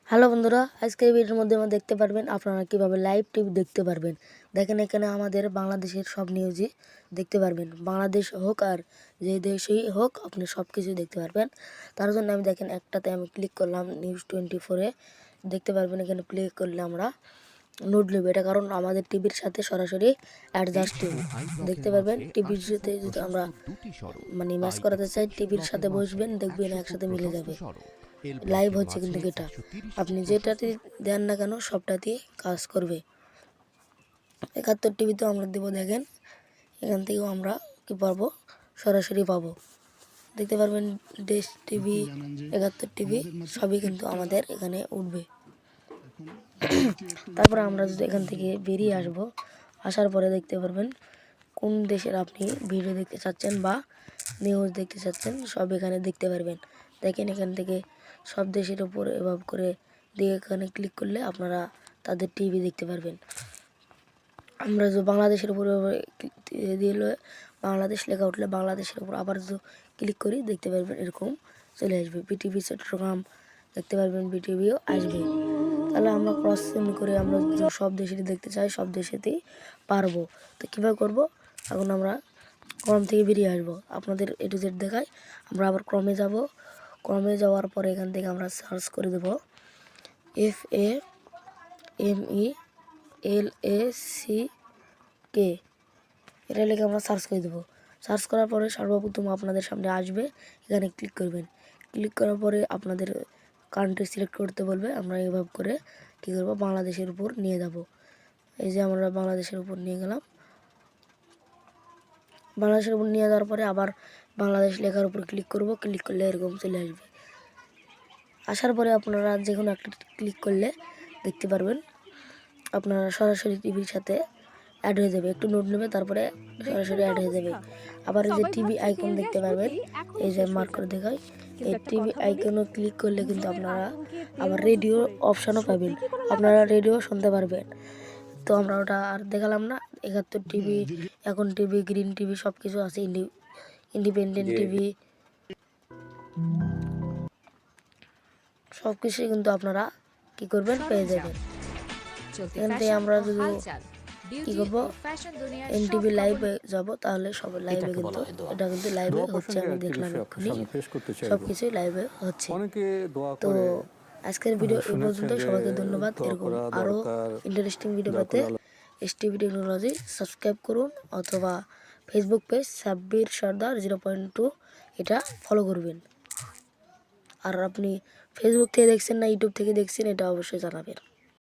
Hello বন্ধুরা, আজকের ভিডিওর মধ্যে আমরা দেখতে পারবেন আপনারা কিভাবে লাইভ টিভি দেখতে পারবেন। দেখেন এখানে আমাদের বাংলাদেশের সব নিউজই দেখতে পারবেন। বাংলাদেশ হোক আর যে দেশেই হোক আপনি সব কিছু দেখতে পারবেন। তার জন্য দেখেন একটাতে আমি ক্লিক করলাম নিউজ 24-এ দেখতে পারবেন। এখানে ক্লিক করলে আমরা নোট নেব, এটা কারণ আমাদের টিভির সাথে সরাসরি অ্যাডজাস্টিং দেখতে পারবেন। টিভির সাথে যদি আমরা ম্যাচ করাতে চাই, টিভির সাথে বসবেন, দেখবেন একসাথে মিলে যাবে। লাইভ হচ্ছে কিন্তু এটা আপনি যেটাতে দেন না কেন সবটাতেই কাজ করবে। 71 টিভিতে আমরা দেবো, দেখেন এখান থেকেও আমরা কি পাবো, সরাসরি পাবো, দেখতে পারবেন। দেশ টিভি, 71 টিভি সবই কিন্তু আমাদের এখানে উঠবে। তারপরে আমরা যদি এখান থেকে বেরিয়ে আসার পরে দেখতে পারবেন কোন দেশের আপনি ভিডিও দেখতে চাচ্ছেন বা নিউজ দেখতে চাচ্ছেন, সব এখানে দেখতে পারবেন। দেখেন এখান থেকে সব দেশের উপর এভাবে করে দিয়ে এখানে ক্লিক করলে আপনারা তাদের টিভি দেখতে পারবেন। আমরা যে বাংলাদেশের উপরে দিলে বাংলাদেশ লেখা উঠলে বাংলাদেশের উপর আবার যদি ক্লিক করি দেখতে পারবেন এরকম চলে আসবে। বিটিভি চট্টগ্রাম দেখতে পারবেন, বিটিভিও আসবে। তাহলে আমরা ক্রস করে আমরা সব দেশেরই দেখতে চাই, সব দেশেতেই পারবো। তো কীভাবে করবো, এখন আমরা ক্রম থেকে বেরিয়ে আসবো, আপনাদের A to Z দেখায়। আমরা আবার ক্রমে যাব, ক্রমে যাওয়ার পরে এখান থেকে আমরা সার্চ করে দেব FAMELACK, এটা লিখে আমরা সার্চ করে দেবো। সার্চ করার পরে সর্বপ্রথম আপনাদের সামনে আসবে, এখানে ক্লিক করবেন। ক্লিক করার পরে আপনাদের কান্ট্রি সিলেক্ট করতে বলবে। আমরা এভাবে করে কী করবো, বাংলাদেশের উপর নিয়ে যাব। এই যে আমরা বাংলাদেশের উপর নিয়ে গেলাম। বাংলাদেশের উপর নিয়ে যাওয়ার পরে আবার বাংলাদেশ লেখার উপর ক্লিক করব। ক্লিক করলে এরকম চলে আসবে। আসার পরে আপনারা যে কোনো একটা ক্লিক করলে দেখতে পারবেন আপনারা সরাসরি টিভির সাথে অ্যাড হয়ে যাবে। একটু নোট নেবে, তারপরে সরাসরি অ্যাড হয়ে যাবে। আবার এই যে টিভি আইকন দেখতে পারবেন, এই যে মার্ক করে দেখায়, এই টিভি আইকনও ক্লিক করলে কিন্তু আপনারা আবার রেডিও অপশানও পাবেন, আপনারা রেডিও শুনতে পারবেন। তো আমরা ওটা আর দেখালাম না। 71 টিভি, এখন টিভি, গ্রিন টিভি সব কিছু আছে, ইন্ডিপেন্ডেন্ট টিভি সব কিছুই কিন্তু আপনারা কি করবেন, পেয়ে যাবেন। এখান থেকে আমরা যদি কি করবো, এনটিভি লাইভে যাব, তাহলে সব লাইভে কিন্তু এটা কিন্তু লাইভে হচ্ছে, আমি দেখলাম এক্ষুনি সব কিছুই লাইভে হচ্ছে। তো আজকের ভিডিও এই পর্যন্ত, সবাইকে ধন্যবাদ। এরকম আরও ইন্টারেস্টিং ভিডিও পেতে STV টেকনোলজি সাবস্ক্রাইব করুন, অথবা ফেসবুক পেজ সাব্বির সর্দার 0.2 এটা ফলো করবেন। আর আপনি ফেসবুক থেকে দেখছেন না ইউটিউব থেকে দেখছেন, এটা অবশ্যই জানাবেন।